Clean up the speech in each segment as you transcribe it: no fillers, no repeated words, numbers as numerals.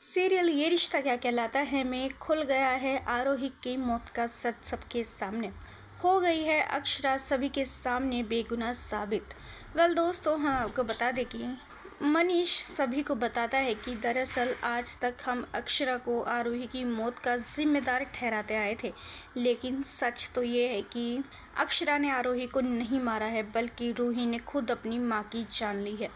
Serial ये रिश्ता क्या कहलाता है में खुल गया है आरोही की मौत का सच सबके सामने। हो गई है अक्षरा सभी के सामने बेगुनाह साबित। दोस्तों, हम आपको बता दें कि मनीष सभी को बताता है कि दरअसल आज तक हम अक्षरा को आरोही की मौत का जिम्मेदार ठहराते आए थे, लेकिन सच तो ये है कि अक्षरा ने आरोही को नहीं मारा है, बल्कि रूही ने खुद अपनी माँ की जान ली है।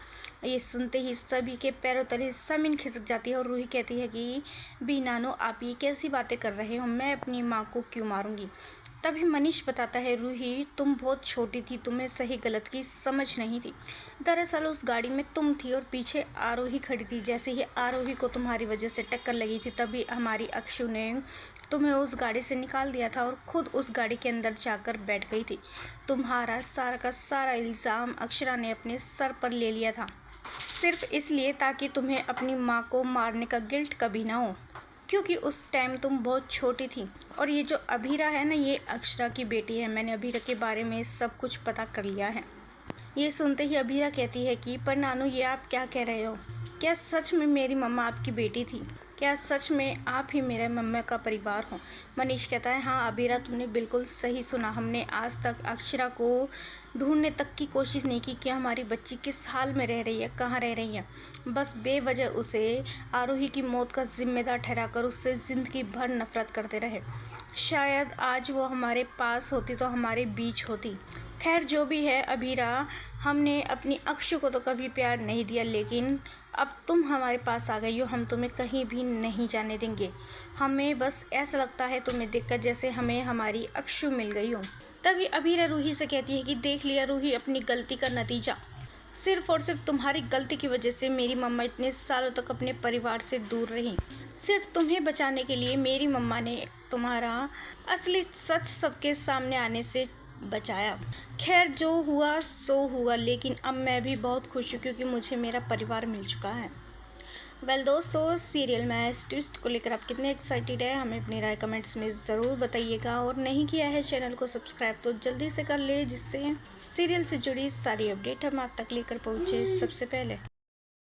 ये सुनते ही सभी के पैरों तले ज़मीन खिसक जाती है और रूही कहती है कि बी नानो, आप ये कैसी बातें कर रहे हो, मैं अपनी माँ को क्यों मारूंगी। तभी मनीष बताता है, रूही तुम बहुत छोटी थी, तुम्हें सही गलत की समझ नहीं थी। दरअसल उस गाड़ी में तुम थी और पीछे आरोही खड़ी थी। जैसे ही आरोही को तुम्हारी वजह से टक्कर लगी थी, तभी हमारी अक्षु ने तुम्हें उस गाड़ी से निकाल दिया था और खुद उस गाड़ी के अंदर जाकर बैठ गई थी। तुम्हारा सारा का सारा इल्ज़ाम अक्षरा ने अपने सर पर ले लिया था, सिर्फ इसलिए ताकि तुम्हें अपनी माँ को मारने का गिल्ट कभी ना हो, क्योंकि उस टाइम तुम बहुत छोटी थी। और ये जो अभीरा है ना, ये अक्षरा की बेटी है। मैंने अभीरा के बारे में सब कुछ पता कर लिया है। ये सुनते ही अभीरा कहती है कि पर नानू, ये आप क्या कह रहे हो? क्या सच में मेरी मम्मा आपकी बेटी थी? क्या सच में आप ही मेरे मम्मा का परिवार हो? मनीष कहता है, हाँ अभीरा, तुमने बिल्कुल सही सुना। हमने आज तक अक्षरा को ढूंढने तक की कोशिश नहीं की कि हमारी बच्ची किस हाल में रह रही है, कहाँ रह रही है। बस बेवजह उसे आरोही की मौत का जिम्मेदार ठहराकर उससे ज़िंदगी भर नफरत करते रहे। शायद आज वो हमारे पास होती तो हमारे बीच होती। खैर जो भी है अभीरा, हमने अपनी अक्षु को तो कभी प्यार नहीं दिया, लेकिन अब तुम हमारे पास आ गई हो, हम तुम्हें कहीं भी नहीं जाने देंगे। हमें बस ऐसा लगता है तुम्हें देखकर जैसे हमें हमारी अक्षु मिल गई हो। तभी अभीरा रूही से कहती है कि देख लिया रूही, अपनी गलती का नतीजा। सिर्फ और सिर्फ तुम्हारी गलती की वजह से मेरी मम्मा इतने सालों तक अपने परिवार से दूर रही। सिर्फ तुम्हें बचाने के लिए मेरी मम्मा ने तुम्हारा असली सच सबके सामने आने से बचाया। खैर जो हुआ सो हुआ, लेकिन अब मैं भी बहुत खुश हूँ क्योंकि मुझे मेरा परिवार मिल चुका है। दोस्तों, सीरियल में इस ट्विस्ट को लेकर आप कितने एक्साइटेड है, हमें अपनी राय कमेंट्स में ज़रूर बताइएगा। और नहीं किया है चैनल को सब्सक्राइब तो जल्दी से कर ले, जिससे सीरियल से जुड़ी सारी अपडेट हम आप तक लेकर पहुँचे सबसे पहले।